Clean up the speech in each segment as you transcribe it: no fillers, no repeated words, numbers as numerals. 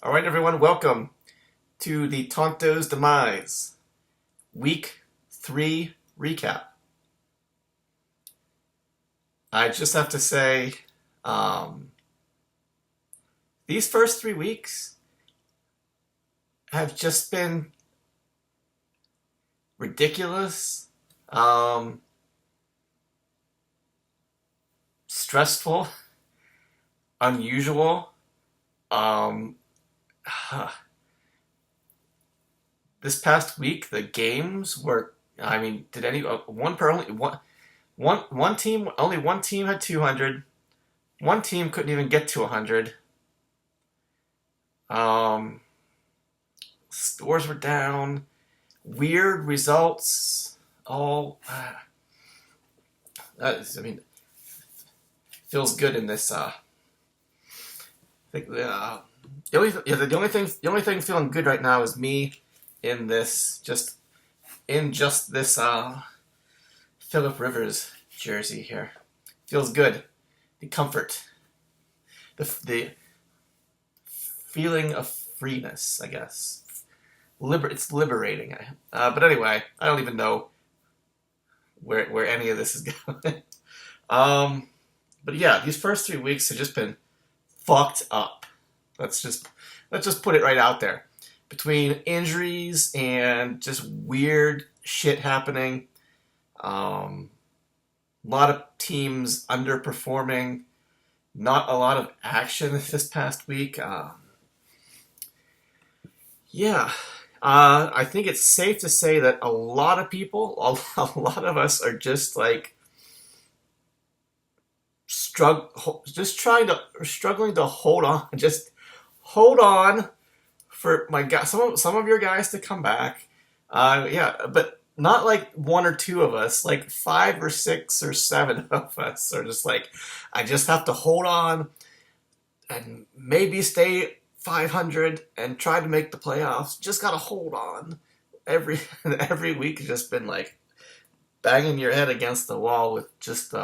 All right, everyone, welcome to the Tonto's Demise Week 3 recap. I just have to say, um, these first 3 weeks have just been ridiculous, stressful, unusual. Um, this past week, the games were. I mean, did any one per only one team? Only one team had 200. One team couldn't even get to 100. Um, Scores were down. Weird results. All. I mean, feels good in this. I think the only thing feeling good right now is me in this Phillip Rivers jersey here. Feels good. The comfort, the feeling of freeness, I guess. It's liberating. But anyway, I don't even know where any of this is going. But yeah, these first 3 weeks have just been fucked up. Let's just put it right out there. Between injuries and just weird shit happening, a lot of teams underperforming, not a lot of action this past week. I think it's safe to say that a lot of people, a lot of us are just like struggling to hold on, just hold on for my guys, some of your guys to come back. But not like one or two of us, like 5 or 6 or 7 of us are just like, I just have to hold on and maybe stay 500 and try to make the playoffs. Just gotta hold on. Every week has just been like banging your head against the wall with just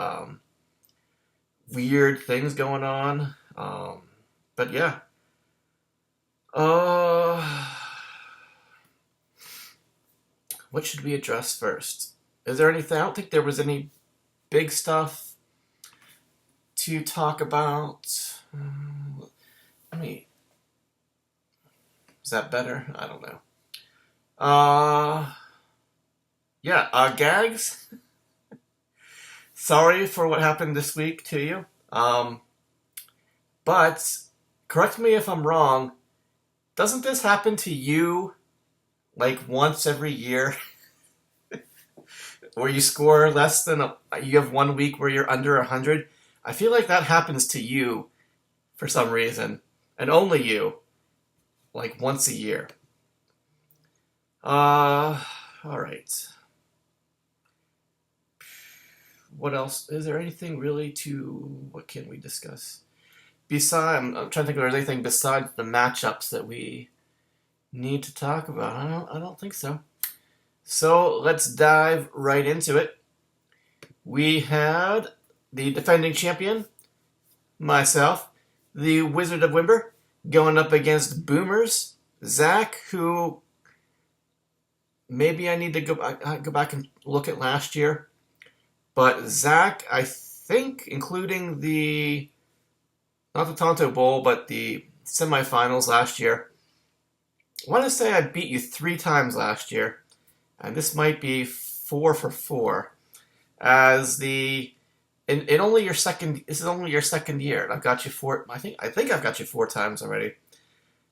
weird things going on. But yeah. What should we address first? Is there anything? I don't think there was any big stuff to talk about. Is that better? I don't know. Gags. Sorry for what happened this week to you. But correct me if I'm wrong. Doesn't this happen to you like once every year? Where you score less than you have 1 week where you're under 100? I feel like that happens to you for some reason. And only you. Like once a year. Alright. What else? Is there anything really what can we discuss? I'm trying to think if there's anything besides the matchups that we need to talk about. I don't think so. So let's dive right into it. We had the defending champion, myself, the Wizard of Wimber, going up against Boomers, Zach, who maybe I need to go back and look at last year. But Zach, I think, including not the Tonto Bowl, but the semifinals last year, I want to say I beat you 3 times last year. And this might be 4 for 4. This is only your second year, and I've got you 4. I think I've got you 4 times already.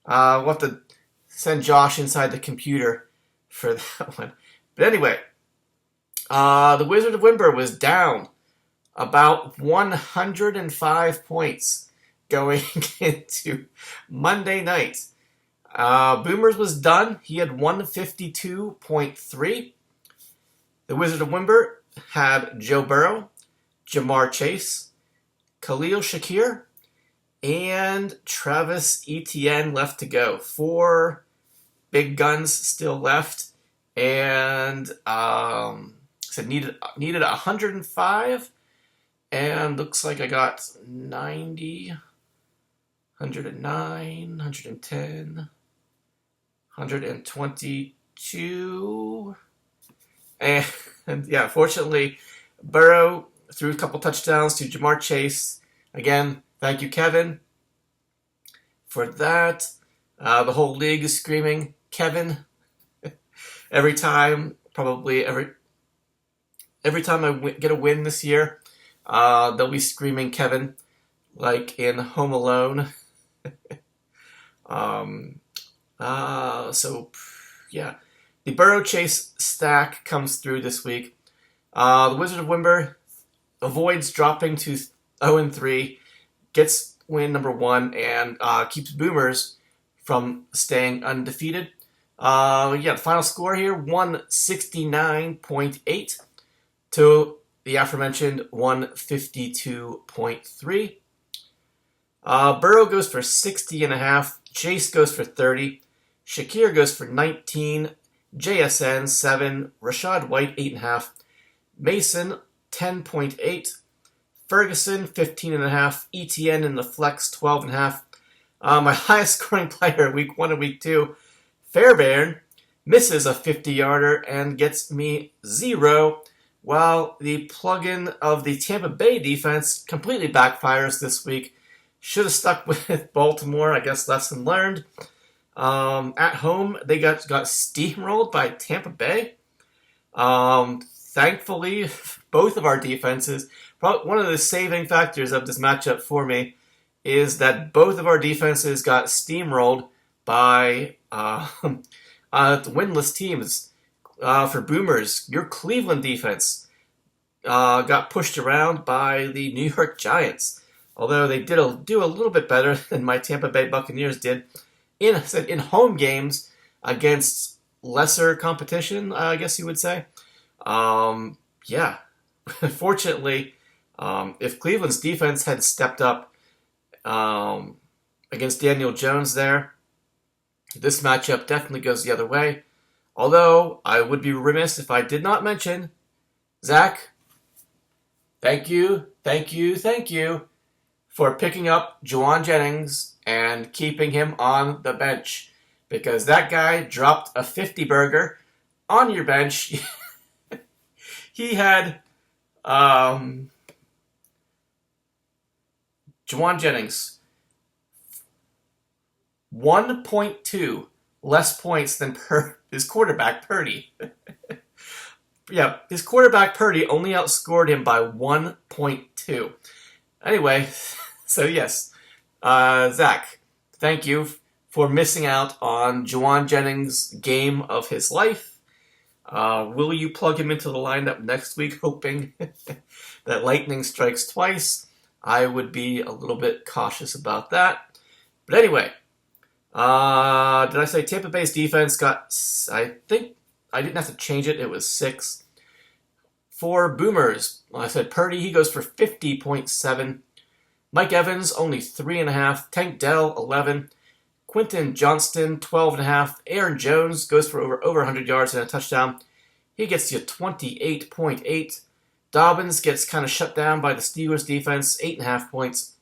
We'll have to send Josh inside the computer for that one. But anyway, the Wizard of Wimber was down about 105 points going into Monday night. Boomers was done. He had 152.3. The Wizard of Wimber had Joe Burrow, Jamar Chase, Khalil Shakir, and Travis Etienne left to go. 4 big guns still left, and needed 105, and looks like I got 90. 109, 110, 122. And yeah, fortunately, Burrow threw a couple touchdowns to Jamar Chase. Again, thank you, Kevin, for that. The whole league is screaming, Kevin. Every time, probably every time I get a win this year, they'll be screaming Kevin, like in Home Alone. So, yeah. The Burrow Chase stack comes through this week. The Wizard of Wimber avoids dropping to 0-3, gets win number 1, and keeps Boomers from staying undefeated. The final score here, 169.8 to the aforementioned 152.3. Burrow goes for 60.5. Chase goes for 30. Shakir goes for 19. JSN 7. Rashad White 8.5. Mason 10.8. Ferguson 15.5. ETN in the flex 12.5. My highest scoring player week 1 and week 2, Fairbairn, misses a 50-yarder and gets me 0, while the plug-in of the Tampa Bay defense completely backfires this week. Should have stuck with Baltimore, I guess lesson learned. At home, they got steamrolled by Tampa Bay. Thankfully, both of our defenses, probably one of the saving factors of this matchup for me is that both of our defenses got steamrolled by winless teams. For Boomers, your Cleveland defense got pushed around by the New York Giants, although they did do a little bit better than my Tampa Bay Buccaneers did in home games against lesser competition, I guess you would say. Fortunately, if Cleveland's defense had stepped up against Daniel Jones there, this matchup definitely goes the other way. Although, I would be remiss if I did not mention, Zach, thank you for picking up Juwan Jennings and keeping him on the bench. Because that guy dropped a 50-burger on your bench. He had Juwan Jennings, 1.2 less points than his quarterback, Purdy. Yeah, his quarterback, Purdy, only outscored him by 1.2. Anyway, so yes, Zach, thank you for missing out on Juwan Jennings' game of his life. Will you plug him into the lineup next week, hoping that lightning strikes twice? I would be a little bit cautious about that. But anyway, did I say Tampa Bay's defense got, I think I didn't have to change it, it was 6. For Boomers, I said Purdy, he goes for 50.7. Mike Evans, only 3.5. Tank Dell, 11. Quentin Johnston, 12.5. Aaron Jones goes for over 100 yards and a touchdown. He gets you 28.8. Dobbins gets kind of shut down by the Steelers defense, 8.5 points.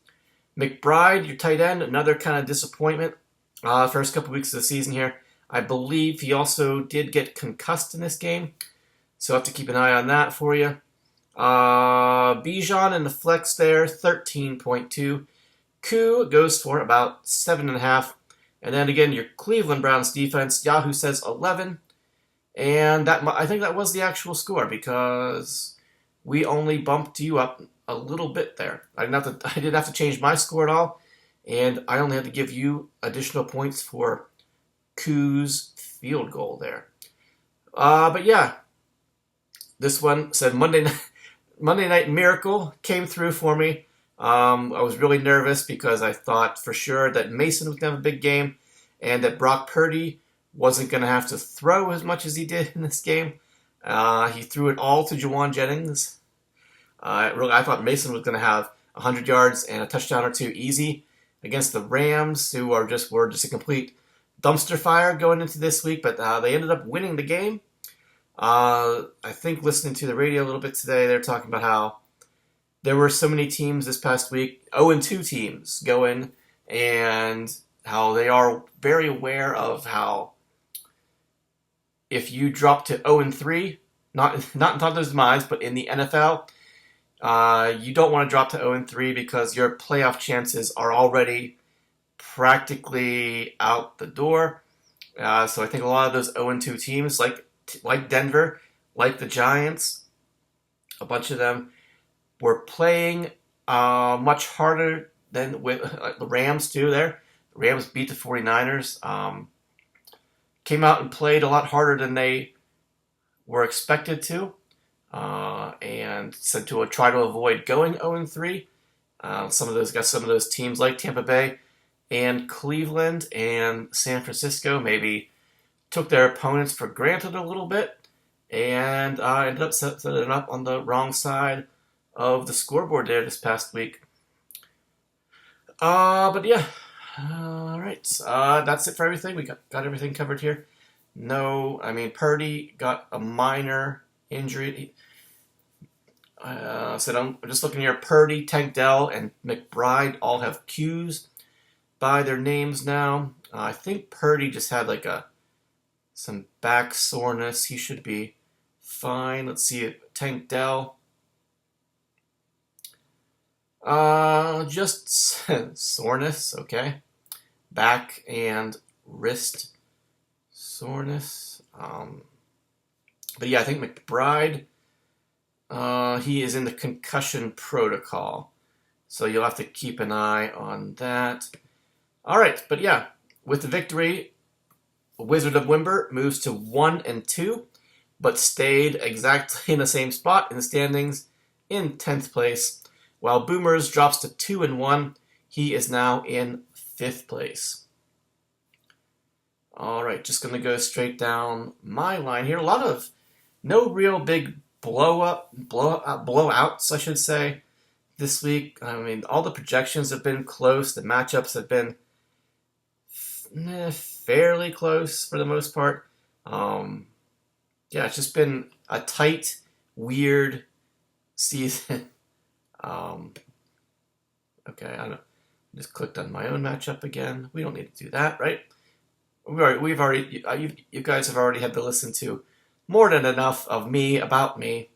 McBride, your tight end, another kind of disappointment. First couple weeks of the season here. I believe he also did get concussed in this game, so I'll have to keep an eye on that for you. Bijan in the flex there, 13.2. Koo goes for about 7.5. And then again, your Cleveland Browns defense, Yahoo says 11. And I think that was the actual score because we only bumped you up a little bit there. I didn't have to change my score at all. And I only had to give you additional points for Koo's field goal there. But yeah, this one said Monday Night Miracle came through for me. I was really nervous because I thought for sure that Mason was going to have a big game and that Brock Purdy wasn't going to have to throw as much as he did in this game. He threw it all to Juwan Jennings. I thought Mason was going to have 100 yards and a touchdown or two easy against the Rams, who were just a complete dumpster fire going into this week, but they ended up winning the game. I think listening to the radio a little bit today, they're talking about how there were so many teams this past week, 0-2 teams, going and how they are very aware of how if you drop to 0-3, not in Tonto's demise, but in the NFL, you don't want to drop to 0-3 because your playoff chances are already practically out the door. So I think a lot of those 0-2 teams, like Denver, like the Giants, a bunch of them were playing much harder than with the Rams too. The Rams beat the 49ers. Came out and played a lot harder than they were expected to, and said to try to avoid going 0-3. Some of those teams like Tampa Bay and Cleveland and San Francisco maybe took their opponents for granted a little bit and ended up setting up on the wrong side of the scoreboard there this past week. But yeah, all right. That's it for everything. We got everything covered here. No, I mean, Purdy got a minor injury. I'm just looking here. Purdy, Tank Dell, and McBride all have Q's by their names now. I think Purdy just had some back soreness. He should be fine. Let's see it. Tank Dell. Just soreness, okay. Back and wrist soreness. But yeah, I think McBride, he is in the concussion protocol. So you'll have to keep an eye on that. All right, but yeah, with the victory, Wizard of Wimber moves to 1-2, but stayed exactly in the same spot in the standings in 10th place. While Boomers drops to 2-1, he is now in 5th place. All right, just going to go straight down my line here. A lot of no real big blowouts, I should say, this week. I mean, all the projections have been close. The matchups have been fairly close for the most part. Yeah, it's just been a tight, weird season. Okay, I don't. Just clicked on my own matchup again. We don't need to do that, right? You guys have already had to listen to more than enough of me about me.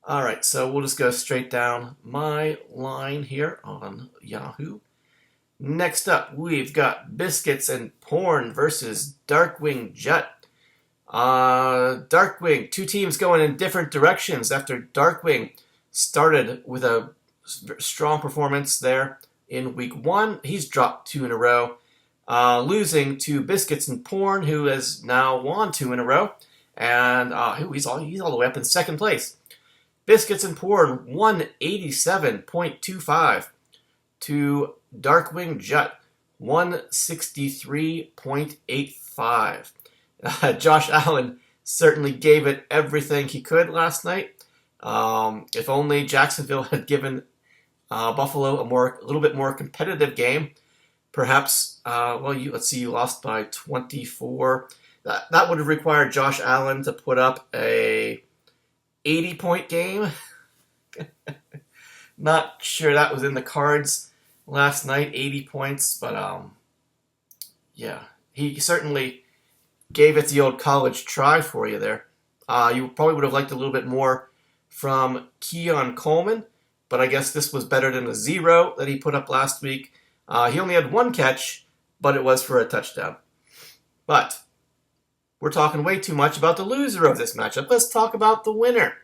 All right, so we'll just go straight down my line here on Yahoo. Next up, we've got Biscuits and Porn versus Darkwing Jet. Darkwing, two teams going in different directions after Darkwing started with a strong performance there in week 1. He's dropped 2 in a row, losing to Biscuits and Porn, who has now won 2 in a row, and he's all the way up in 2nd place. Biscuits and Porn 187.25 to Darkwing Jet 163.85. Josh Allen certainly gave it everything he could last night. If only Jacksonville had given Buffalo a little bit more competitive game, perhaps. Let's see, you lost by 24. That would have required Josh Allen to put up a 80-point game. Not sure that was in the cards last night, 80 points, but yeah, he certainly gave it the old college try for you there. You probably would have liked a little bit more from Keon Coleman, but I guess this was better than the 0 that he put up last week. He only had 1 catch, but it was for a touchdown. But we're talking way too much about the loser of this matchup. Let's talk about the winner.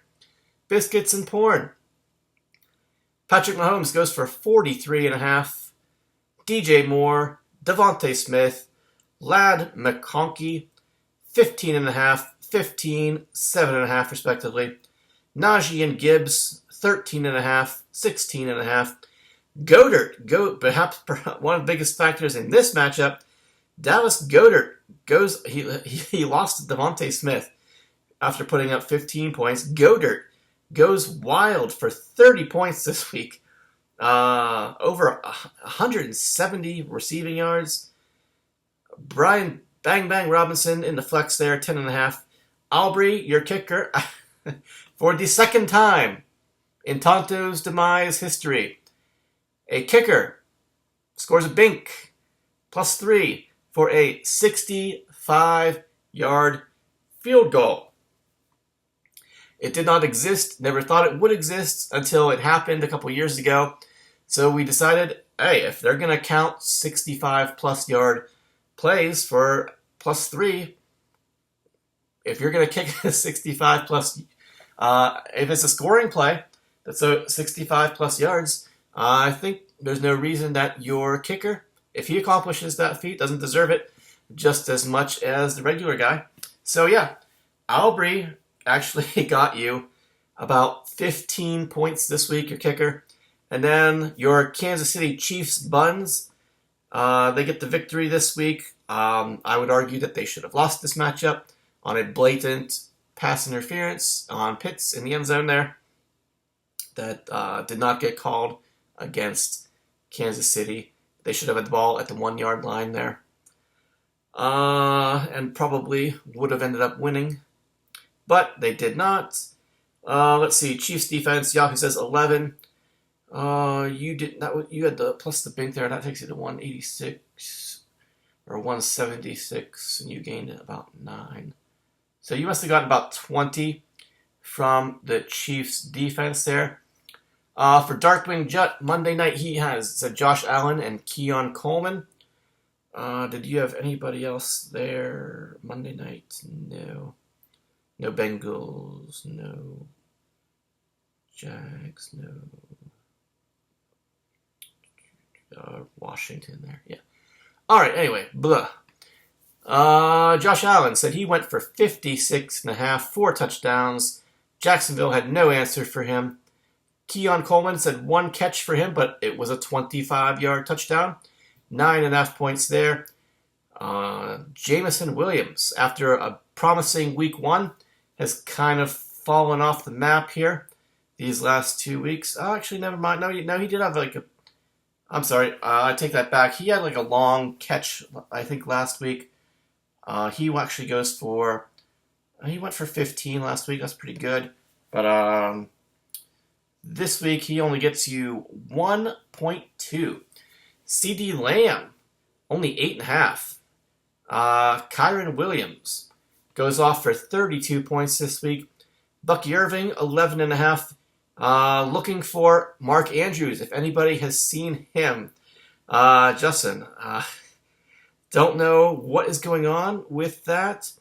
Biscuits and Porn. Patrick Mahomes goes for 43.5. DJ Moore, Devontae Smith, Ladd McConkey, 15.5, 15, 7.5 respectively. Najee and Gibbs, 13.5, 16.5. Goedert, perhaps one of the biggest factors in this matchup. Dallas Goedert he lost to Devontae Smith after putting up 15 points. Goedert goes wild for 30 points this week. Over 170 receiving yards. Brian Bang Bang Robinson in the flex there, 10.5. Aubrey, your kicker, for the 2nd time in Tonto's Demise history. A kicker scores a bink, +3 for a 65-yard field goal. It did not exist, never thought it would exist until it happened a couple years ago. So we decided, hey, if they're going to count 65-plus yard plays for +3, if you're going to kick a 65-plus, if it's a scoring play that's 65-plus yards, I think there's no reason that your kicker, if he accomplishes that feat, doesn't deserve it just as much as the regular guy. So yeah, Aubrey actually got you about 15 points this week, your kicker. And then your Kansas City Chiefs Buns, they get the victory this week. I would argue that they should have lost this matchup on a blatant pass interference on Pitts in the end zone there that did not get called against Kansas City. They should have had the ball at the 1-yard line there. And probably would have ended up winning. But they did not. Let's see. Chiefs defense. Yahoo says 11. You did not. You had the plus the bink there. That takes you to 186 or 176, and you gained about 9. So you must have gotten about 20 from the Chiefs defense there. For Darkwing Jet Monday night, he has Josh Allen and Keon Coleman. Did you have anybody else there Monday night? No. No Bengals, no Jags, no Washington there. Yeah. All right, anyway, blah. Josh Allen said he went for 56.5, 4 touchdowns. Jacksonville had no answer for him. Keon Coleman said 1 catch for him, but it was a 25-yard touchdown. 9.5 points there. Jameson Williams, after a promising week 1, has kind of fallen off the map here these last 2 weeks. Oh, actually, never mind. No, he did have like a... I'm sorry. I take that back. He had like a long catch, I think, last week. He actually goes for... He went for 15 last week. That's pretty good. But this week, he only gets you 1.2. CD Lamb, only 8.5. Kyron Williams goes off for 32 points this week. Bucky Irving, 11.5. Looking for Mark Andrews, if anybody has seen him. Justin, don't know what is going on with that.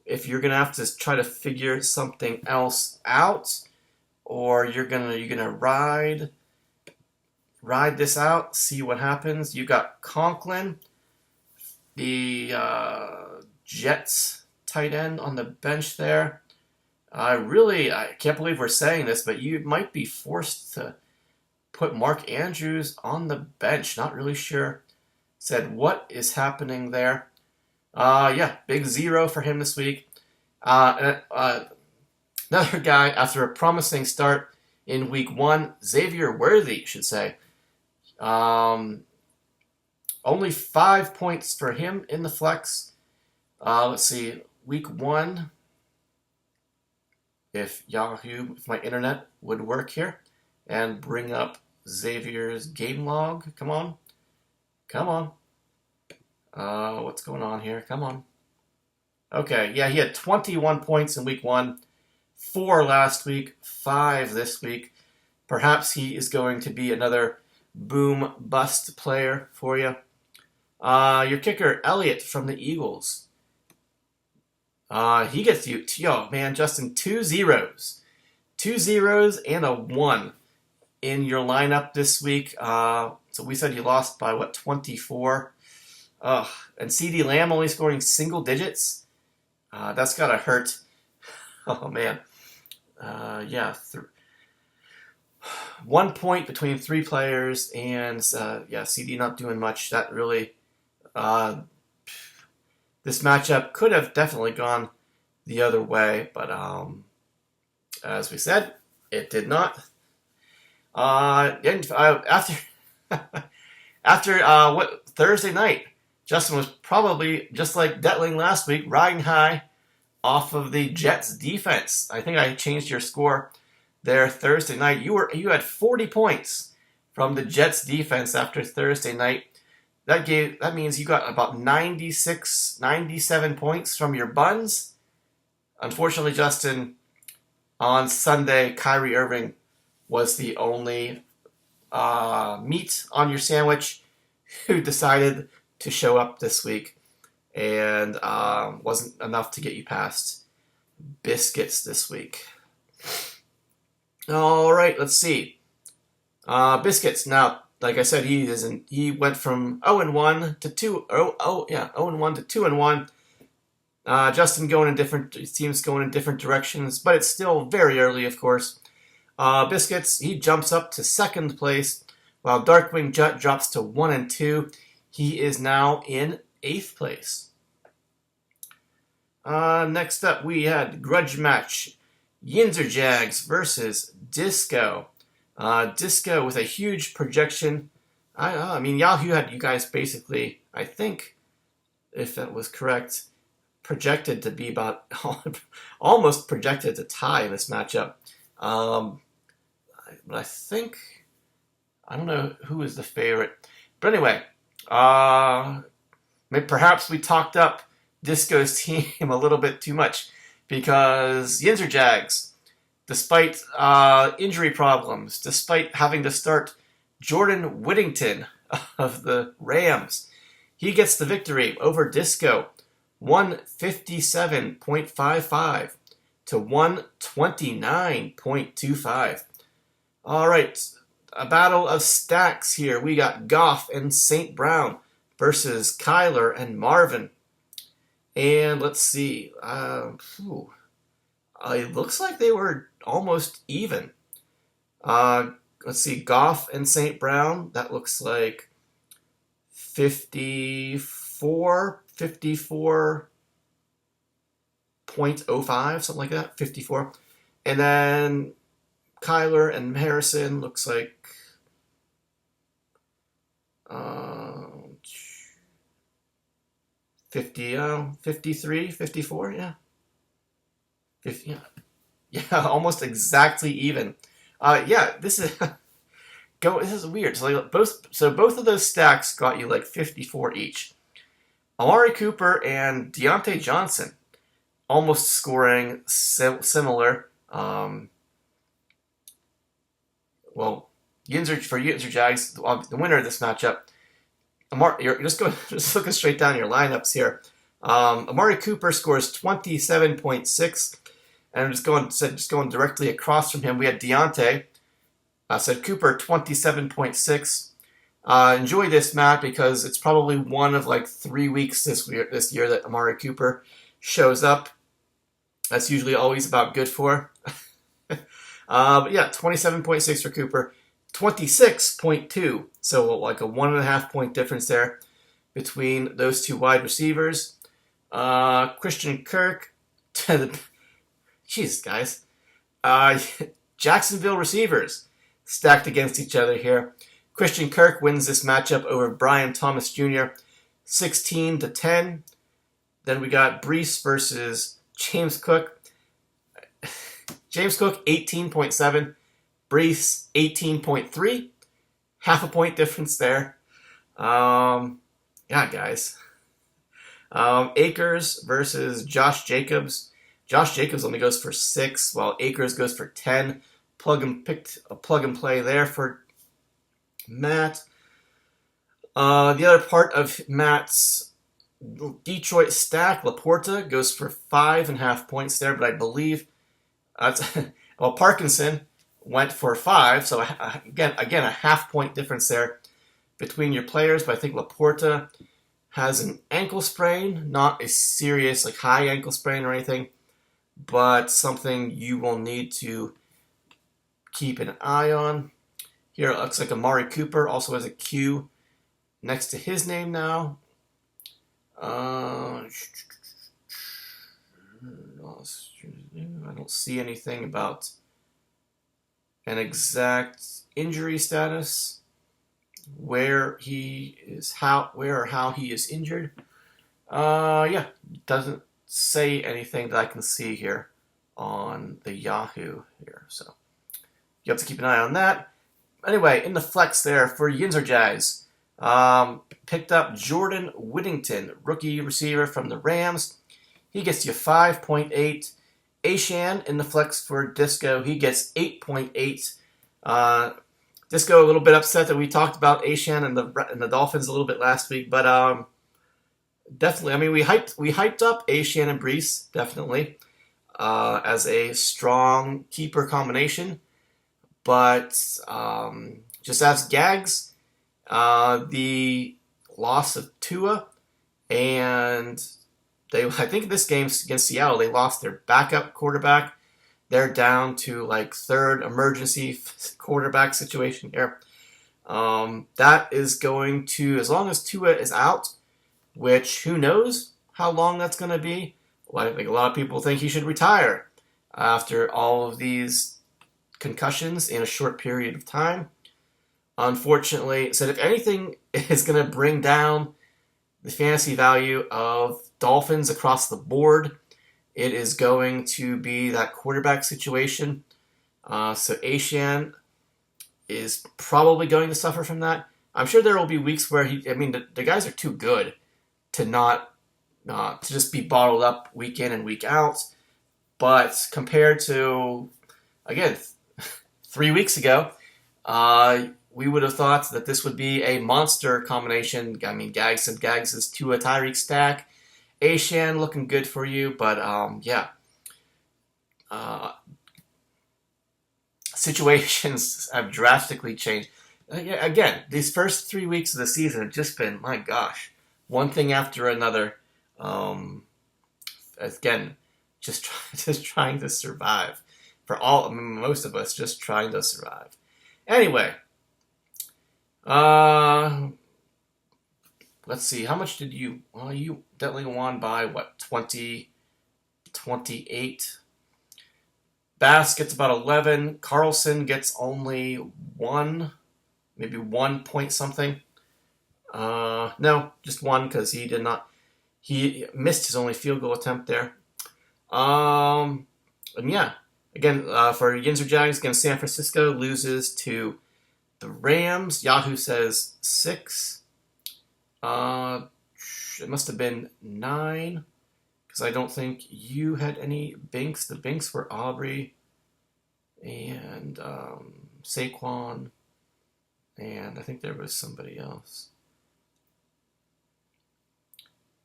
If you're going to have to try to figure something else out, or you're gonna ride this out, see what happens. You got Conklin, the Jets tight end on the bench there. I can't believe we're saying this, but you might be forced to put Mark Andrews on the bench. Not really sure. Said, what is happening there? Yeah, big 0 for him this week. Another guy, after a promising start in week 1, Xavier Worthy, should say. Only 5 points for him in the flex. Let's see, week 1. If my internet would work here and bring up Xavier's game log. Come on. What's going on here? Come on. Okay, yeah, he had 21 points in week 1, 4 last week, 5 this week. Perhaps he is going to be another boom bust player for you. Your kicker, Elliott from the Eagles. He gets you, Justin, 2 zeros. 2 zeros and a 1 in your lineup this week. So we said you lost by, 24? And CD Lamb only scoring single digits? That's got to hurt. Oh, man. 1 point between 3 players, and, CD not doing much. That really... this matchup could have definitely gone the other way, but as we said, it did not. After Thursday night, Justin was probably, just like Detling last week, riding high off of the Jets defense. I think I changed your score there Thursday night. You had 40 points from the Jets defense after Thursday night. that means you got about 96, 97 points from your buns. Unfortunately, Justin, on Sunday, Kyrie Irving was the only meat on your sandwich who decided to show up this week, and wasn't enough to get you past Biscuits this week. All right, let's see. Biscuits. Now, like I said, he went from 0-1 to 0-1 to 2-1. Justin teams going in different directions, but it's still very early, of course. Biscuits, he jumps up to second place, while Darkwing Jet drops to 1-2. He is now in 8th place. Next up, we had grudge match. Yinzer Jags versus Disco. Disco with a huge projection. I mean, Yahoo had you guys basically, I think, if that was correct, projected to be about almost projected to tie this matchup. But I think, I don't know who is the favorite. But anyway, perhaps we talked up Disco's team a little bit too much, because Yinzer Jags, despite injury problems, despite having to start Jordan Whittington of the Rams, he gets the victory over Disco, 157.55 to 129.25. All right, a battle of stacks here. We got Goff and St. Brown versus Kyler and Marvin. And let's see. It looks like they were almost even. Let's see. Goff and St. Brown. That looks like 54.05, something like that. 54. And then Kyler and Harrison looks like 53, 54, yeah. 50, yeah, almost exactly even. This is this is weird. So both of those stacks got you like 54 each. Amari Cooper and Deontay Johnson almost scoring similar. Yinzer Jags, the winner of this matchup. You're just looking straight down your lineups here. Amari Cooper scores 27.6, and just going directly across from him, we had Deontay. Said Cooper 27.6. Enjoy this, Matt, because it's probably one of like 3 weeks this year that Amari Cooper shows up. That's usually always about good for. But yeah, 27.6 for Cooper. 26.2, so like a 1.5 point difference there between those two wide receivers. Christian Kirk, Jesus, guys. Jacksonville receivers stacked against each other here. Christian Kirk wins this matchup over Brian Thomas Jr., 16-10. Then we got Brees versus James Cook. James Cook, 18.7. Brees, 18.3. Half a point difference there. Guys. Akers versus Josh Jacobs. Josh Jacobs only goes for 6, while Akers goes for 10. Plug and play there for Matt. The other part of Matt's Detroit stack, Laporta, goes for 5.5 points there, but I believe Parkinson went for 5, so again a half point difference there between your players, but I think Laporta has an ankle sprain, not a serious high ankle sprain or anything, but something you will need to keep an eye on. Here it looks like Amari Cooper also has a Q next to his name now. I don't see anything about an exact injury status, where he is, how he is injured. Doesn't say anything that I can see here on the Yahoo here, so you have to keep an eye on that. Anyway, in the flex there for Yinzer Jags, Picked up Jordan Whittington, rookie receiver from the Rams. He gets you 5.8. Ashan in the flex for Disco, he gets 8.8. Disco a little bit upset that we talked about Ashan and the Dolphins a little bit last week, but definitely, I mean, we hyped up Ashan and Brees definitely as a strong keeper combination, but just as Gags, the loss of Tua, and I think this game against Seattle, they lost their backup quarterback. They're down to like third emergency quarterback situation here. That is going to, as long as Tua is out, which who knows how long that's going to be. Well, I think a lot of people think he should retire after all of these concussions in a short period of time. Unfortunately, said if anything is going to bring down the fantasy value of Dolphins across the board, it is going to be that quarterback situation. So Ashan is probably going to suffer from that. I'm sure there will be weeks where the guys are too good to not to just be bottled up week in and week out. But compared to, again, 3 weeks ago, we would have thought that this would be a monster combination. I mean, Gags is to a Tyreek stack. Ashan looking good for you, but yeah. Situations have drastically changed. Again, these first 3 weeks of the season have just been, my gosh, one thing after another. Again, just trying to survive. Most of us, just trying to survive. Anyway, let's see. How much did you? Well, you definitely won by what? 28. Bass gets about 11. Carlson gets only 1, maybe 1 point something. No, just 1 because he did not. He missed his only field goal attempt there. And yeah, again, for Yinzer Jags against San Francisco, loses to the Rams. Yahoo says 6. It must have been 9, because I don't think you had any Binks. The Binks were Aubrey and Saquon, and I think there was somebody else.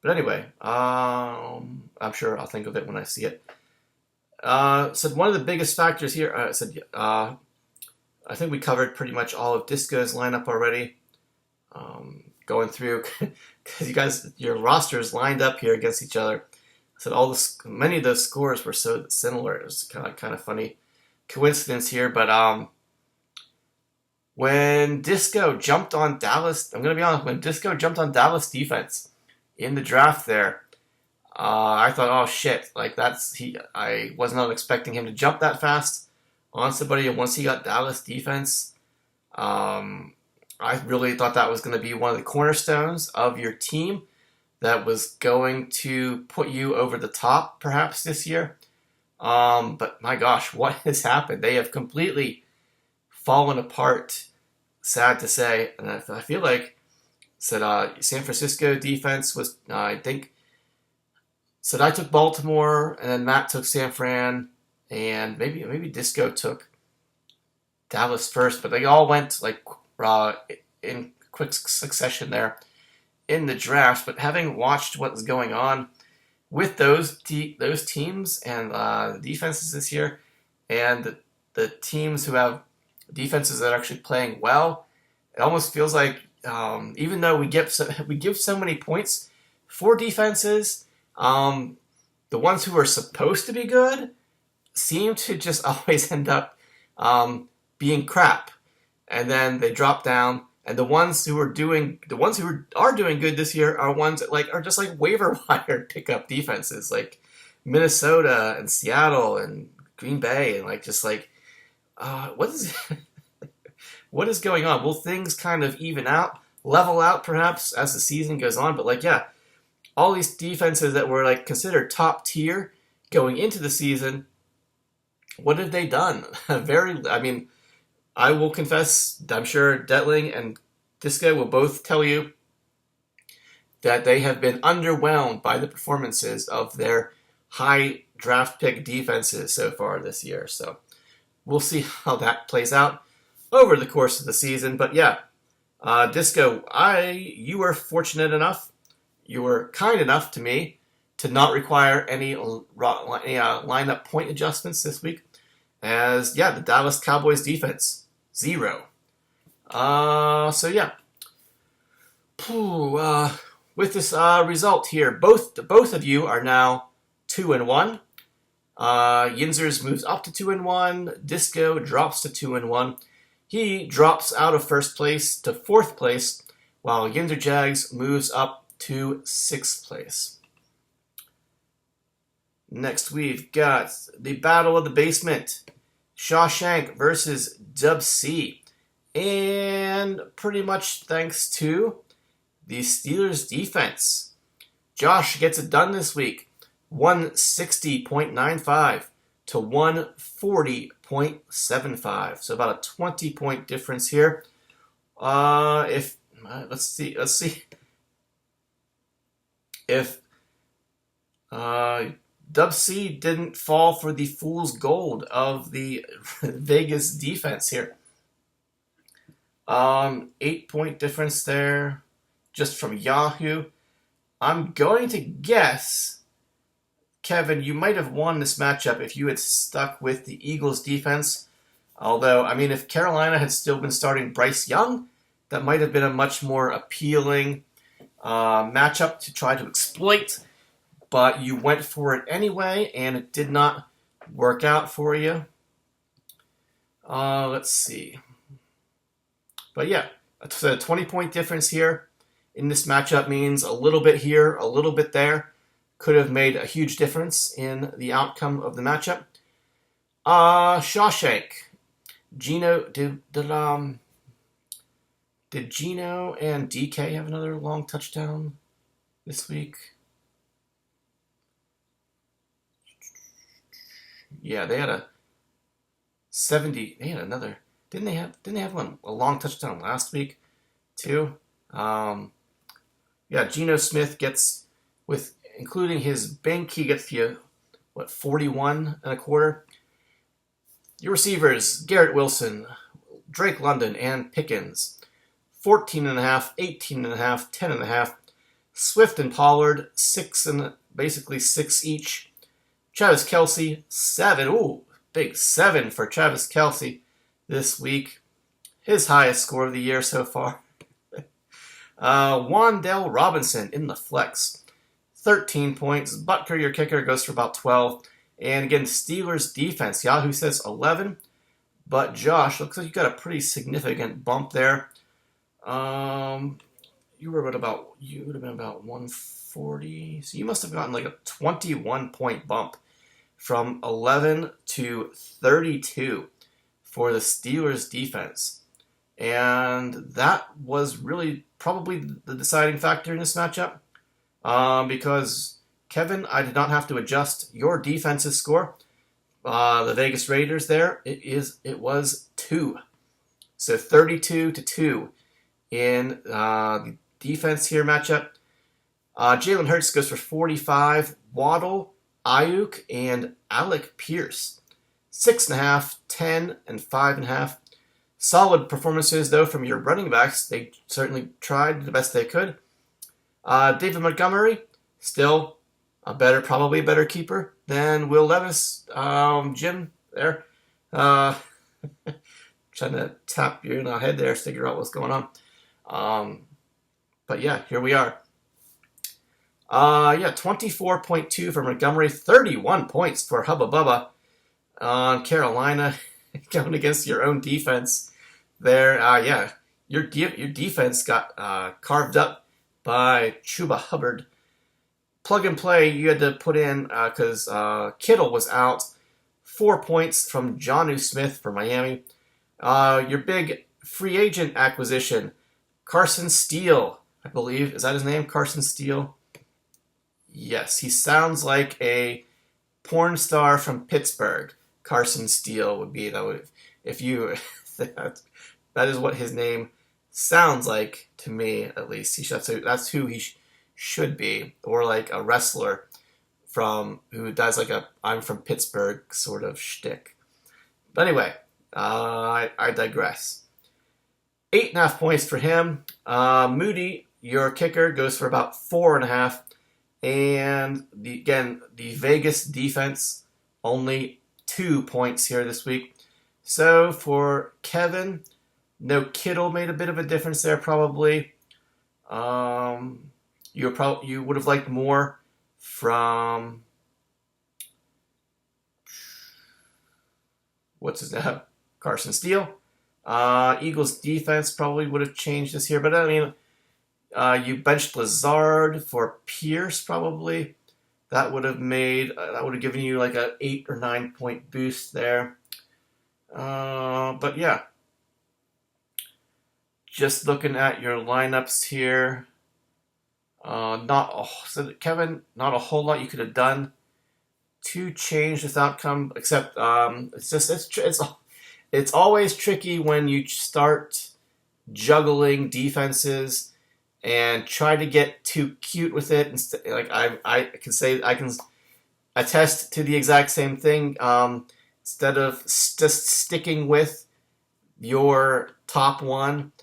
But anyway, I'm sure I'll think of it when I see it. Said one of the biggest factors here, I think we covered pretty much all of Disco's lineup already. Going through, because your rosters lined up here against each other. I said many of those scores were so similar. It was kind of funny coincidence here, but when Disco jumped on Dallas, I'm going to be honest, when Disco jumped on Dallas defense in the draft there, I thought, oh shit, like I was not expecting him to jump that fast on somebody, and once he got Dallas defense, I really thought that was going to be one of the cornerstones of your team that was going to put you over the top perhaps this year. But my gosh, what has happened? They have completely fallen apart, sad to say. And I feel like San Francisco defense was, I think, I took Baltimore, and then Matt took San Fran, and maybe Disco took Dallas first, but they all went like in quick succession there in the draft. But having watched what was going on with those teams and the defenses this year, and the teams who have defenses that are actually playing well, it almost feels like even though we give so many points for defenses, the ones who are supposed to be good seem to just always end up being crap, and then they drop down. And the ones who are doing good this year are ones that are just like waiver wire pickup defenses, like Minnesota and Seattle and Green Bay, and what is going on? Will things kind of level out perhaps as the season goes on? But all these defenses that were considered top tier going into the season, what have they done? I will confess, I'm sure Detling and Disco will both tell you that they have been underwhelmed by the performances of their high draft pick defenses so far this year. So we'll see how that plays out over the course of the season. But yeah, Disco, you were fortunate enough, you were kind enough to me to not require any lineup point adjustments this week. As, yeah, the Dallas Cowboys defense, 0. So yeah. With this result here, both of you are now 2-1. Yinzers moves up to 2-1. Disco drops to 2-1. He drops out of first place to 4th place, while Yinzer Jags moves up to 6th place. Next, we've got the Battle of the Basement. Shawshank versus Dub C. And pretty much thanks to the Steelers' defense, Josh gets it done this week. 160.95 to 140.75. So about a 20-point difference here. Let's see if Dub C didn't fall for the fool's gold of the Vegas defense here. 8-point difference there, just from Yahoo. I'm going to guess, Kevin, you might have won this matchup if you had stuck with the Eagles defense. Although, I mean, if Carolina had still been starting Bryce Young, that might have been a much more appealing matchup to try to exploit. But you went for it anyway, and it did not work out for you. Let's see. But yeah, a 20-point difference here in this matchup means a little bit here, a little bit there. Could have made a huge difference in the outcome of the matchup. Shawshank. Gino, did Gino and DK have another long touchdown this week? Yeah, they had a 70. They had another. Didn't they have a long touchdown last week too? Yeah, Geno Smith gets, with including his bank, he gets you 41 and a quarter. Your receivers: Garrett Wilson, Drake London, and Pickens, 14.5, 18.5, 10.5. Swift and Pollard, 6 and basically 6 each. Travis Kelce, 7. Ooh, big 7 for Travis Kelce this week. His highest score of the year so far. Wan'Dale Robinson in the flex, 13 points. Butker, your kicker, goes for about 12. And again, Steelers defense, Yahoo says 11. But Josh, looks like you got a pretty significant bump there. You would have been about 140. So you must have gotten like a 21-point bump from 11 to 32 for the Steelers defense. And that was really probably the deciding factor in this matchup. Because, Kevin, I did not have to adjust your defense's score. The Vegas Raiders there, it was 2. So 32-2 in the defense here matchup. Jalen Hurts goes for 45. Waddle, Ayuk, and Alec Pierce, 6.5, 10, and 5.5. Solid performances, though, from your running backs. They certainly tried the best they could. David Montgomery, still probably a better keeper than Will Levis. Jim, there. Trying to tap your head there, figure out what's going on. But yeah, here we are. 24.2 for Montgomery, 31 points for Hubba Bubba on Carolina, going against your own defense there. Your defense got carved up by Chuba Hubbard. Plug and play, you had to put in, because Kittle was out, 4 points from Jonnu Smith for Miami. Your big free agent acquisition, Carson Steele, I believe. Is that his name, Carson Steele? Yes, he sounds like a porn star from Pittsburgh. Carson Steele would be, though, if you... that is what his name sounds like, to me at least, that's who he should be, or like a wrestler from who does like a "I'm from Pittsburgh" sort of shtick. But anyway, I digress. 8.5 points for him. Moody, your kicker, goes for about 4.5. And the Vegas defense, only 2 points here this week. So for Kevin, no Kittle made a bit of a difference there probably. You would have liked more from what's his name? Carson Steele. Eagles defense probably would have changed this here, but I mean, you benched Lazard for Pierce probably. That would have given you like an 8 or 9 point boost there. But yeah, just looking at your lineups here, so Kevin, not a whole lot you could have done to change this outcome, except it's always tricky when you start juggling defenses and try to get too cute with it. Like I can attest to the exact same thing. Instead of just sticking with your top one,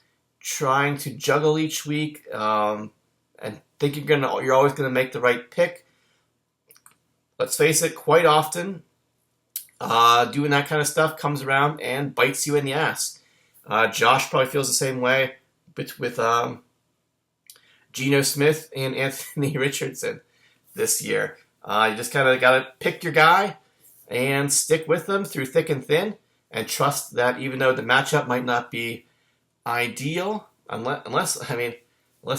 trying to juggle each week, and think you're always gonna make the right pick. Let's face it, quite often, doing that kind of stuff comes around and bites you in the ass. Josh probably feels the same way with Geno Smith and Anthony Richardson this year. You just kind of got to pick your guy and stick with them through thick and thin, and trust that even though the matchup might not be ideal, unless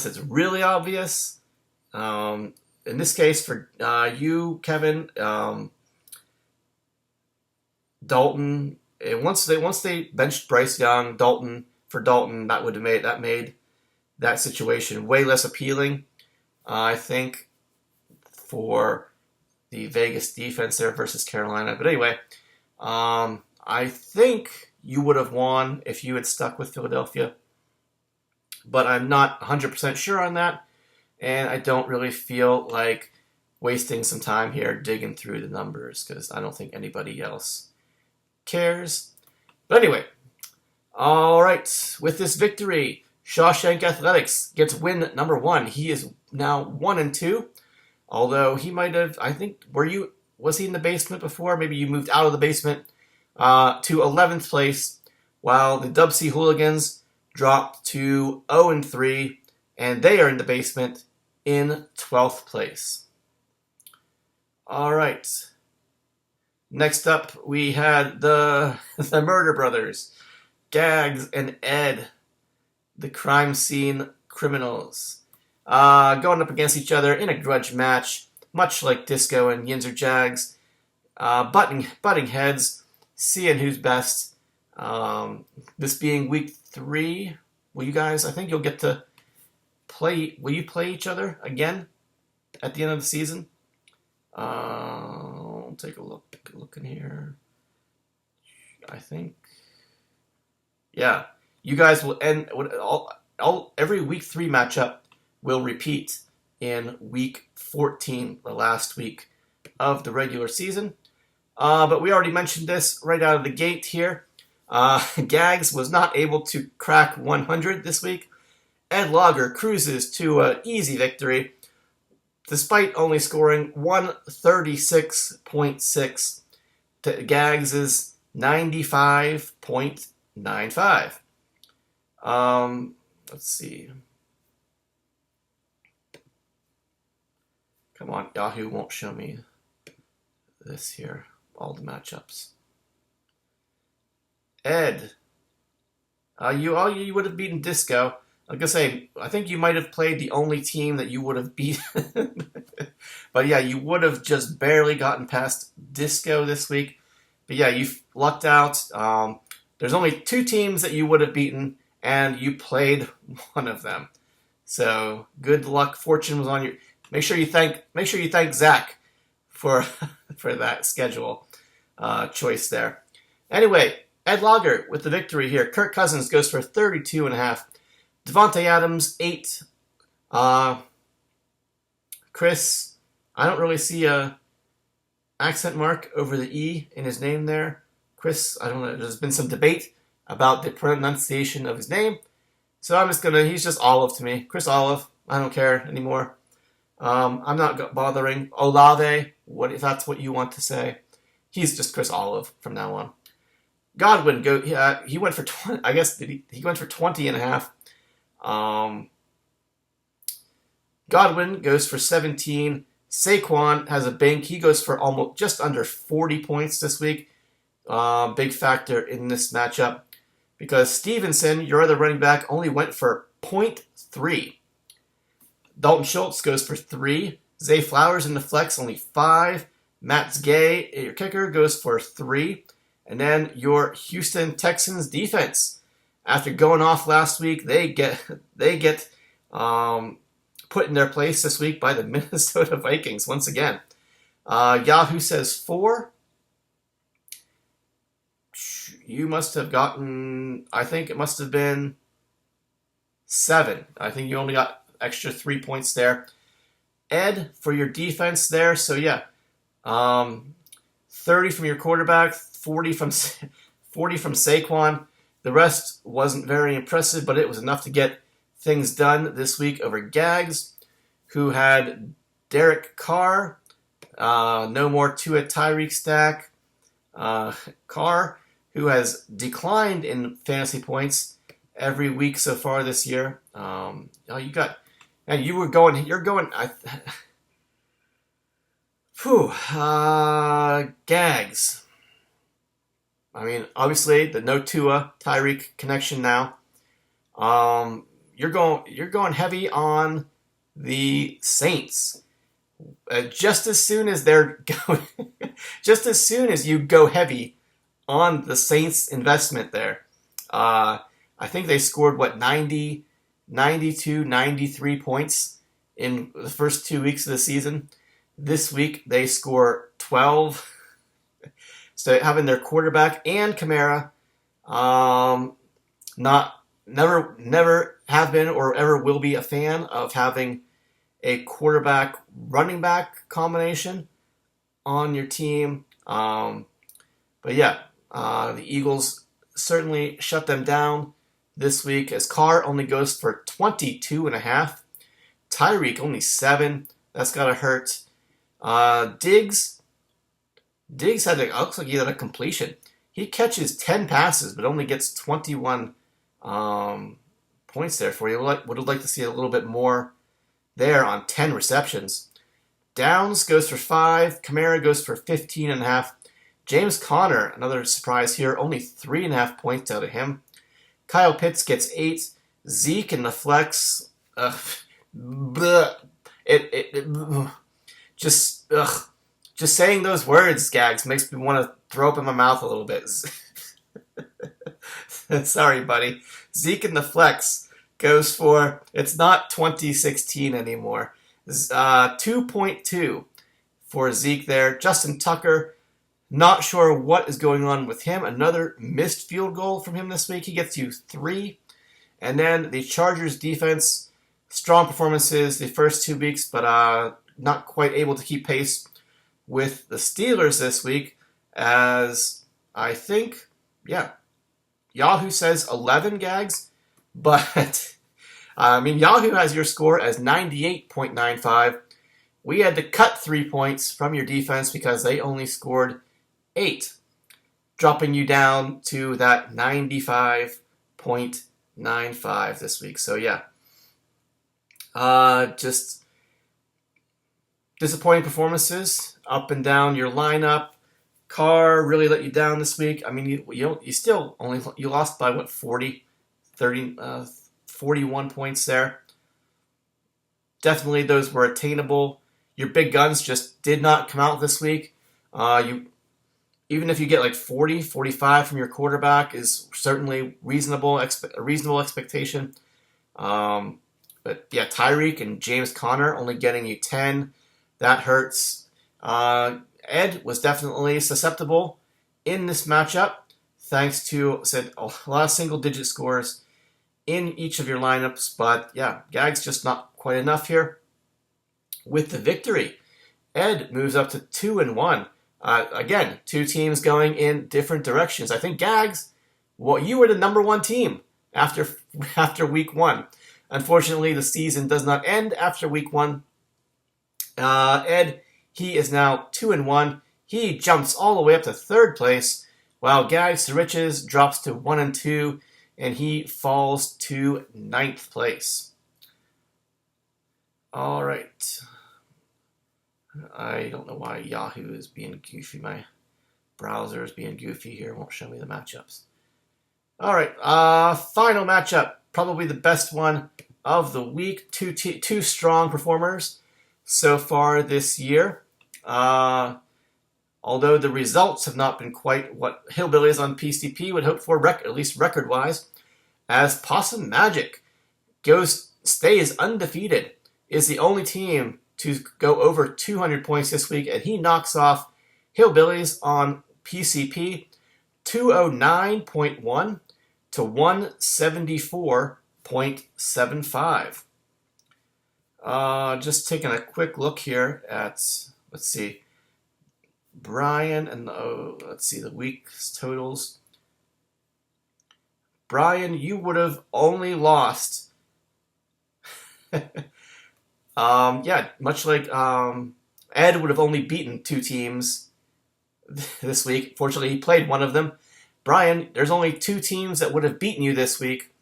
it's really obvious. In this case, for you, Kevin, Dalton. Once they benched Bryce Young, Dalton, that made that situation way less appealing. I think for the Vegas defense there versus Carolina. But anyway, I think you would have won if you had stuck with Philadelphia, but I'm not 100% sure on that, and I don't really feel like wasting some time here digging through the numbers because I don't think anybody else cares. But anyway, all right, with this victory, Shawshank Athletics gets win number 1. He is now 1-2, although he might have, I think, was he in the basement before? Maybe you moved out of the basement to 11th place, while the Dub C Hooligans dropped to 0-3, and they are in the basement in 12th place. All right. Next up, we had the Murder Brothers, Gags and Ed, the crime scene criminals, going up against each other in a grudge match, much like Disco and Yinzer Jags, butting heads, seeing who's best. This being week 3, I think you'll get to play. Will you play each other again at the end of the season? I'll take a look in here. I think, yeah, you guys will end. Every week 3 matchup will repeat in week 14, the last week of the regular season. But we already mentioned this right out of the gate here. Gags was not able to crack 100 this week. Ed Lager cruises to an easy victory, despite only scoring 136.6 to Gags' 95.95. Let's see. Come on, Yahoo won't show me this here, all the matchups. Ed, you would have beaten Disco. Like I say, I think you might have played the only team that you would have beaten. But yeah, you would have just barely gotten past Disco this week. But yeah, you lucked out. There's only 2 teams that you would have beaten, and you played one of them. So good luck. Fortune was on your. Make sure you thank Zach for that schedule choice there. Anyway, Ed Lager with the victory here. Kirk Cousins goes for 32.5. Devontae Adams, 8. Chris, I don't really see a accent mark over the E in his name there. Chris, I don't know. There's been some debate about the pronunciation of his name. So I'm just he's just Olive to me. Chris Olive. I don't care anymore. I'm not bothering. Olave, if that's what you want to say. He's just Chris Olive from now on. Godwin, he went for 20, I guess he went for 20 and a half. Godwin goes for 17. Saquon has a bank. He goes for almost just under 40 points this week. Big factor in this matchup because Stevenson, your other running back, only went for 0.3. Dalton Schultz goes for 3. Zay Flowers in the flex, only 5. Matt Gay, your kicker, goes for 3. And then your Houston Texans defense, after going off last week, they get put in their place this week by the Minnesota Vikings once again. Yahoo says 4. You must have gotten, I think it must have been 7. I think you only got extra 3 points there. Ed, for your defense there, so yeah, 30 from your quarterback, 40 from Saquon. The rest wasn't very impressive, but it was enough to get things done this week over Gags, who had Derek Carr, no more Tua Tyreek stack. Carr, who has declined in fantasy points every week so far this year. You're going. Gags. I mean, obviously the no Tua Tyreek connection now. You're going heavy on the Saints. Just as soon as you go heavy on the Saints investment there, I think they scored 92, 93 points in the first 2 weeks of the season. This week they score 12. So having their quarterback and Kamara, never have been or ever will be a fan of having a quarterback running back combination on your team. But yeah, the Eagles certainly shut them down this week as Carr only goes for 22 and a half. Tyreek only 7. That's gotta hurt. Diggs looks like he had a completion. He catches 10 passes, but only gets 21 points there for you. Would have liked to see a little bit more there on 10 receptions. Downs goes for 5. Kamara goes for 15 and a half. James Conner, another surprise here, only 3.5 points out of him. Kyle Pitts gets 8. Zeke in the flex. Just saying those words, Gags, makes me want to throw up in my mouth a little bit. Sorry, buddy. Zeke in the flex goes for, it's not 2016 anymore. 2.2 for Zeke there. Justin Tucker, not sure what is going on with him. Another missed field goal from him this week. He gets you 3. And then the Chargers defense, strong performances the first 2 weeks, but not quite able to keep pace with the Steelers this week, as I think, Yahoo says 11, Gags, but Yahoo has your score as 98.95. We had to cut 3 points from your defense because they only scored 8, dropping you down to that 95.95 this week. So yeah, just disappointing performances up and down your lineup. Carr really let you down this week. I mean, you still only lost by 41 points there. Definitely those were attainable. Your big guns just did not come out this week. Even if you get 40, 45 from your quarterback is certainly a reasonable expectation. But yeah, Tyreek and James Conner only getting you 10. That hurts. Ed was definitely susceptible in this matchup, thanks to a lot of single-digit scores in each of your lineups. But yeah, Gag's just not quite enough here. With the victory, Ed moves up to 2-1. Again, two teams going in different directions. I think Gags, well, you were the number one team after week one. Unfortunately, the season does not end after week one. Ed, he is now 2-1. He jumps all the way up to third place, while Gags to Riches drops to 1-2, and he falls to ninth place. All right. I don't know why Yahoo is being goofy. My browser is being goofy here. It won't show me the matchups. All right. Final matchup. Probably the best one of the week. Two strong performers so far this year. Although the results have not been quite what Hillbillies on PCP would hope for, at least record-wise, as Possum Magic stays undefeated, is the only team to go over 200 points this week, and he knocks off Hillbillies on PCP 209.1 to 174.75. Just taking a quick look here at, let's see, Brian and let's see the week's totals. Brian, you would have only lost. Much like Ed would have only beaten two teams this week. Fortunately, he played one of them. Brian, there's only two teams that would have beaten you this week,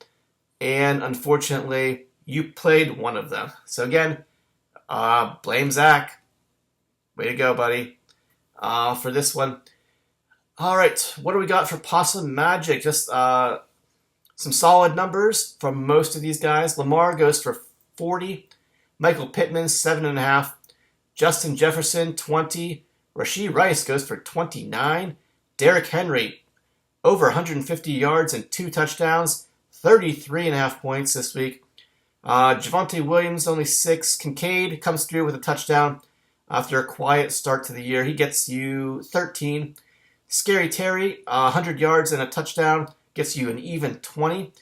and unfortunately, you played one of them. So again, blame Zach. Way to go, buddy, for this one. All right, what do we got for Possum Magic? Just some solid numbers from most of these guys. Lamar goes for 40. Michael Pittman, 7.5. Justin Jefferson, 20. Rashee Rice goes for 29. Derrick Henry, over 150 yards and 2 touchdowns, 33.5 points this week. Javonte Williams, only 6. Kincaid comes through with a touchdown after a quiet start to the year. He gets you 13. Scary Terry, 100 yards and a touchdown, gets you an even 20.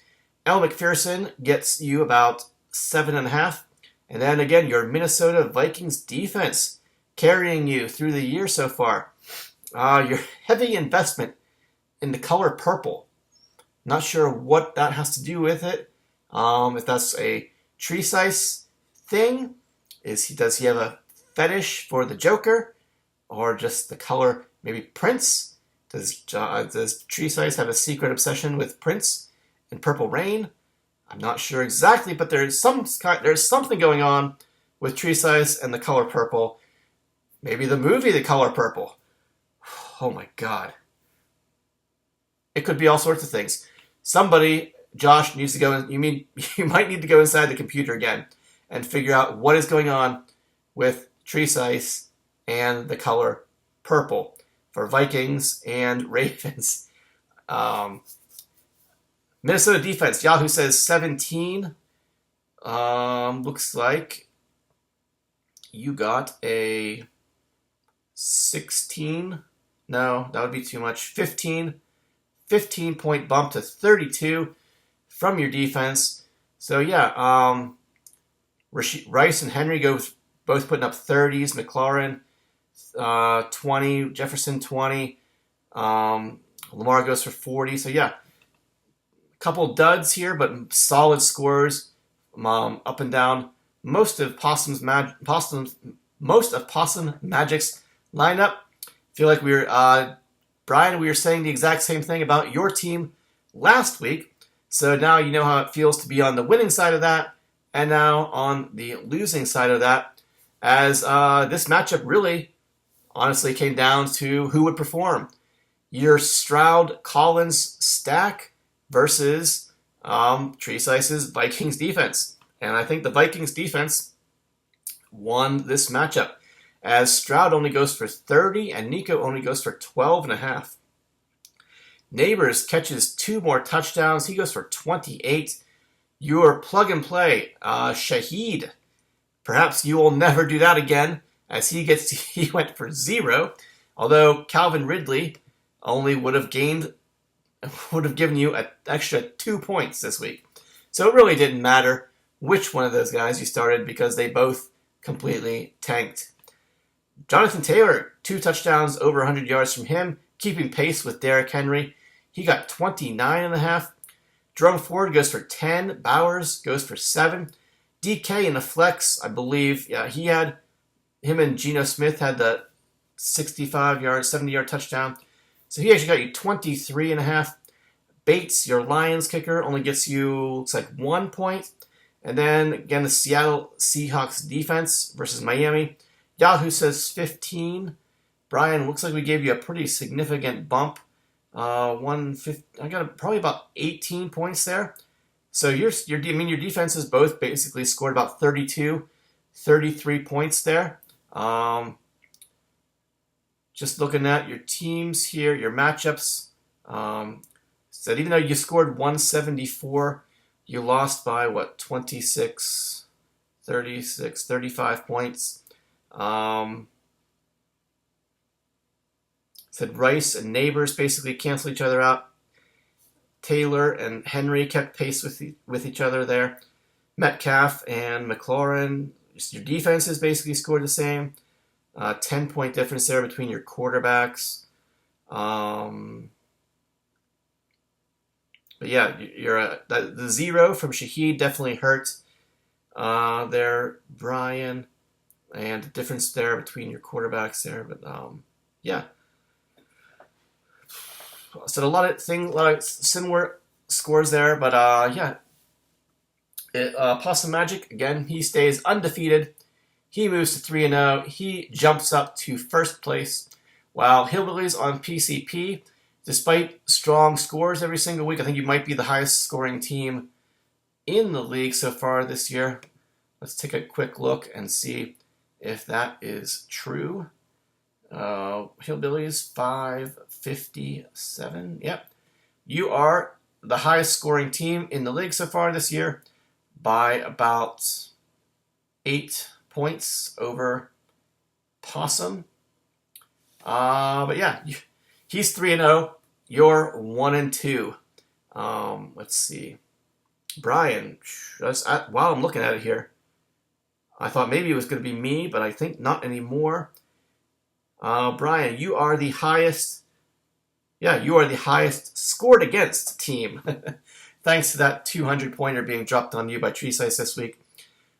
Elle McPherson gets you about 7.5. And then again, your Minnesota Vikings defense carrying you through the year so far. Your heavy investment in the color purple. Not sure what that has to do with it. If that's a Tresize thing. Does he have a fetish for the Joker? Or just the color, maybe Prince? Does Tresize have a secret obsession with Prince and Purple Rain? I'm not sure exactly, but there's something going on with Tresize and the color purple. Maybe the movie The Color Purple. Oh my God. It could be all sorts of things. Somebody, Josh, needs to go. You might need to go inside the computer again and figure out what is going on with Tresize and the color purple for Vikings and Ravens. Minnesota defense, Yahoo says 17. Looks like you got a 16. No, that would be too much. 15 point bump to 32 from your defense. So yeah, Rice and Henry both putting up 30s. McLaurin 20, Jefferson 20. Lamar goes for 40. So yeah, couple duds here, but solid scores up and down. Most of Possum Magic's lineup. Feel like Brian, we were saying the exact same thing about your team last week. So now you know how it feels to be on the winning side of that, and now on the losing side of that. As this matchup really, honestly, came down to who would perform. Your Stroud-Collins stack versus Tresize's Vikings defense. And I think the Vikings defense won this matchup, as Stroud only goes for 30 and Nico only goes for 12.5. Neighbors catches 2 more touchdowns. He goes for 28. Your plug-and-play, Shaheed, perhaps you will never do that again, as he went for 0. Although Calvin Ridley only would have given you an extra 2 points this week. So it really didn't matter which one of those guys you started because they both completely tanked. Jonathan Taylor, 2 touchdowns, over 100 yards from him, keeping pace with Derrick Henry. He got 29.5. Jerome Ford goes for 10. Bowers goes for 7. DK in the flex, I believe, he had, him and Geno Smith had the 65-yard, 70-yard touchdown. So he actually got you 23.5. Bates, your Lions kicker, only gets you, looks like 1 point. And then, again, the Seattle Seahawks defense versus Miami. Yahoo says 15. Brian, looks like we gave you a pretty significant bump. I got probably about 18 points there. So your defenses both basically scored about 32, 33 points there. Just looking at your teams here, your matchups. So even though you scored 174, you lost by 26, 36, 35 points. Said Rice and Neighbors basically cancel each other out. Taylor and Henry kept pace with each other there. Metcalf and McLaurin, your defenses basically scored the same. 10-point difference there between your quarterbacks. But yeah, the 0 from Shaheed definitely hurt there, Brian, and the difference there between your quarterbacks there. But yeah. So a lot of similar scores there, but yeah. Possum Magic, again, he stays undefeated. He moves to 3-0. He jumps up to first place, while Hillbillies on PCP, despite strong scores every single week, I think you might be the highest scoring team in the league so far this year. Let's take a quick look and see if that is true. Hillbillies 557. Yep. You are the highest scoring team in the league so far this year by about 8 points over Possum. But yeah, he's 3-0. You're 1-2. Let's see. Brian, while I'm looking at it here, I thought maybe it was going to be me, but I think not anymore. Brian, you are the highest. Yeah, you are the highest scored against team. Thanks to that 200-pointer being dropped on you by Tree Size this week.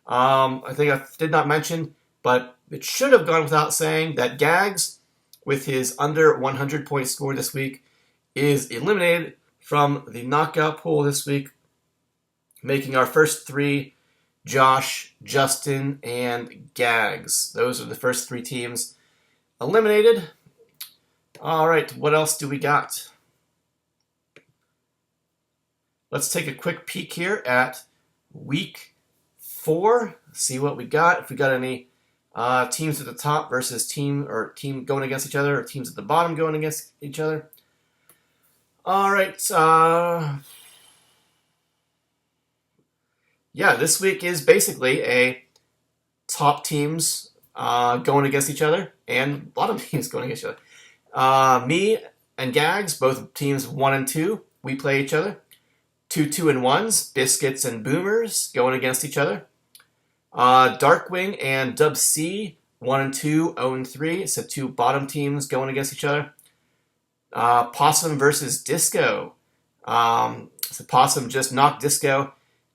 I think I did not mention, but it should have gone without saying that Gags, with his under 100-point score this week, is eliminated from the knockout pool this week, making our first 3 Josh, Justin, and Gags. Those are the first 3 teams eliminated. All right, what else do we got? Let's take a quick peek here at week 4. See what we got. If we got any teams at the top versus team going against each other, or teams at the bottom going against each other. All right. Yeah, this week is basically a top teams going against each other and bottom teams going against each other. Me and Gags, both teams 1 and 2, we play each other. 2 2-1s, Biscuits and Boomers going against each other. Darkwing and Dub C, 1 and 2, 0 and 3. So 2 bottom teams going against each other. Possum versus Disco. So Possum just knocked Disco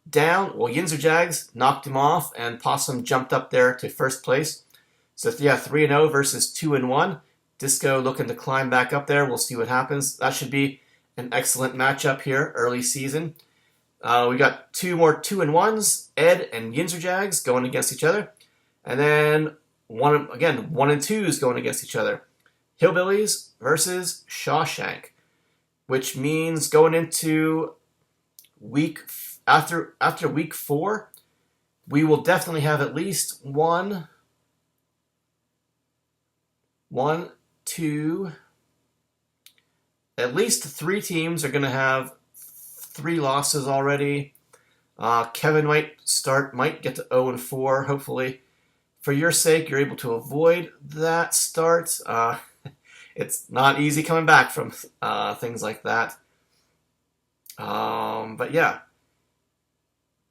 down. Well, Yinzer Jags knocked him off, and Possum jumped up there to first place. So yeah, 3-0 versus 2-1. Disco looking to climb back up there. We'll see what happens. That should be an excellent matchup here, early season. We got 2 more 2-1s, Ed and Yinzer Jags going against each other. And then 1 and 2s going against each other. Hillbillies versus Shawshank, which means going into after week 4, we will definitely have at least 1, 2, at least 3 teams are going to have 3 losses already. Kevin might get to 0 and 4, hopefully. For your sake, you're able to avoid that start. It's not easy coming back from things like that. But yeah.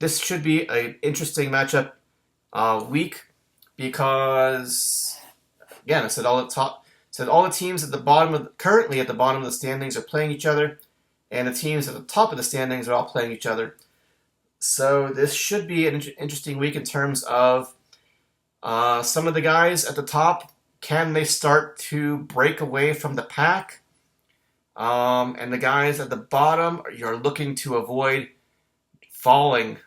this should be an interesting matchup week because, again, I said all the teams at the currently at the bottom of the standings are playing each other, and the teams at the top of the standings are all playing each other. So this should be an interesting week in terms of some of the guys at the top. Can they start to break away from the pack? And the guys at the bottom, you're looking to avoid falling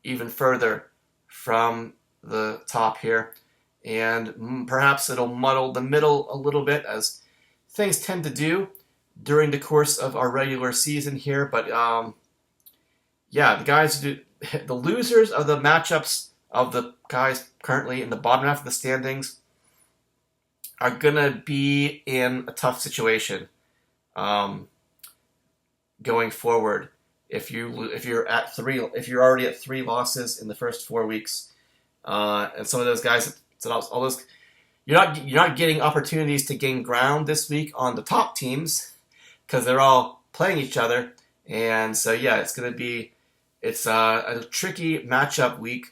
even further from the top here. And perhaps it'll muddle the middle a little bit, as things tend to do during the course of our regular season here. But yeah, the losers of the matchups of the guys currently in the bottom half of the standings are gonna be in a tough situation going forward. If you're already at 3 losses in the first 4 weeks, and some of those guys, you're not getting opportunities to gain ground this week on the top teams because they're all playing each other, and so yeah, it's a tricky matchup week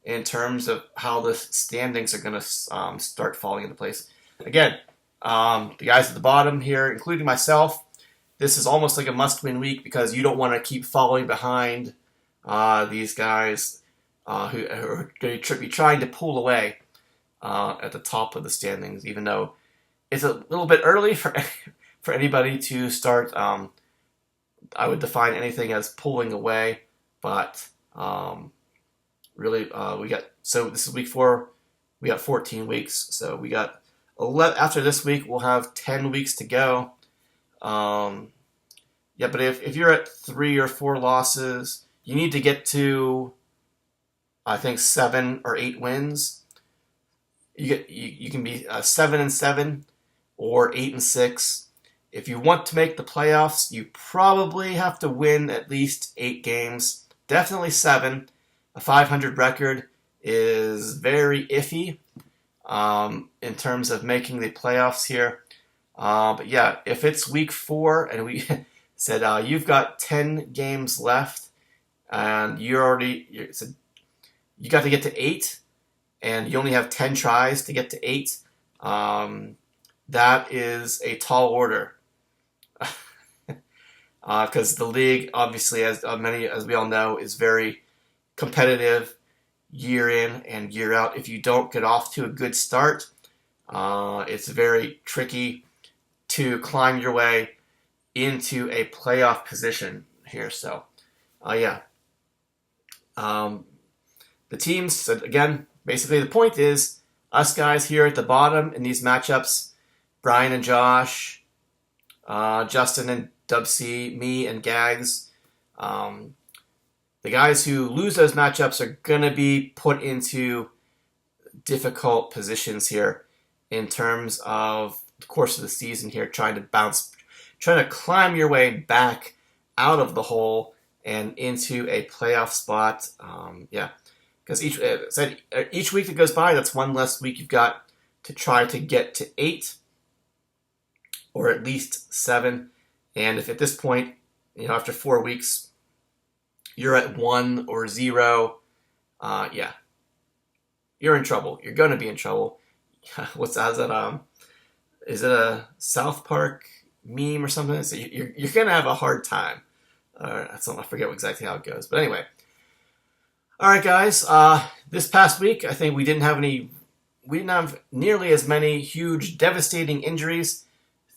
in terms of how the standings are going to start falling into place. Again, the guys at the bottom here, including myself, this is almost like a must-win week because you don't want to keep falling behind these guys who are going to be trying to pull away at the top of the standings, even though it's a little bit early for anybody to start. I would define anything as pulling away, but really, this is week 4. We got 14 weeks, so we got 11. After this week, we'll have 10 weeks to go. Yeah, but if you're at 3 or 4 losses, you need to get to, I think, 7 or 8 wins. You can be 7-7 or 8-6. If you want to make the playoffs, you probably have to win at least 8 games. Definitely 7. A 500 record is very iffy in terms of making the playoffs here. But yeah, if it's week 4 and we said you've got 10 games left and you got to get to 8 and you only have 10 tries to get to 8, that is a tall order. Because the league, obviously, as we all know, is very competitive year in and year out. If you don't get off to a good start, it's very tricky to climb your way into a playoff position here. So, yeah. The teams, again, basically the point is us guys here at the bottom in these matchups, Brian and Josh, Justin and Dub C, me and Gags. The guys who lose those matchups are going to be put into difficult positions here in terms of the course of the season here, trying to climb your way back out of the hole and into a playoff spot. Yeah, because each week that goes by, that's one less week you've got to try to get to 8 or at least 7. And if at this point, after 4 weeks, you're at 1 or 0, yeah, you're in trouble. You're going to be in trouble. Is it a South Park meme or something? So you're going to have a hard time. I forget exactly how it goes. But anyway. All right, guys. This past week, I think we didn't have nearly as many huge, devastating injuries.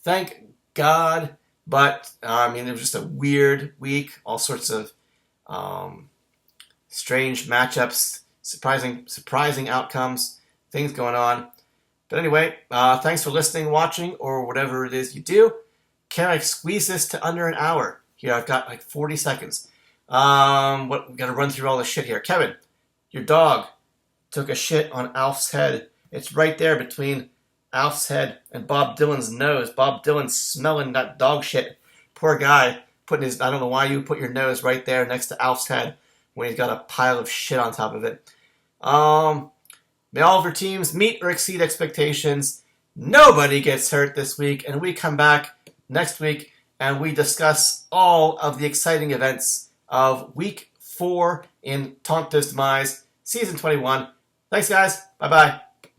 Thank God. But, it was just a weird week. All sorts of strange matchups, surprising outcomes, things going on. But anyway, thanks for listening, watching, or whatever it is you do. Can I squeeze this to under an hour? Here, I've got like 40 seconds. We got to run through all this shit here. Kevin, your dog took a shit on Alf's head. It's right there between Alf's head and Bob Dylan's nose. Bob Dylan's smelling that dog shit. Poor guy I don't know why you put your nose right there next to Alf's head when he's got a pile of shit on top of it. May all of your teams meet or exceed expectations. Nobody gets hurt this week, and we come back next week and we discuss all of the exciting events of week 4 in Tonto's Demise, Season 21. Thanks, guys. Bye-bye.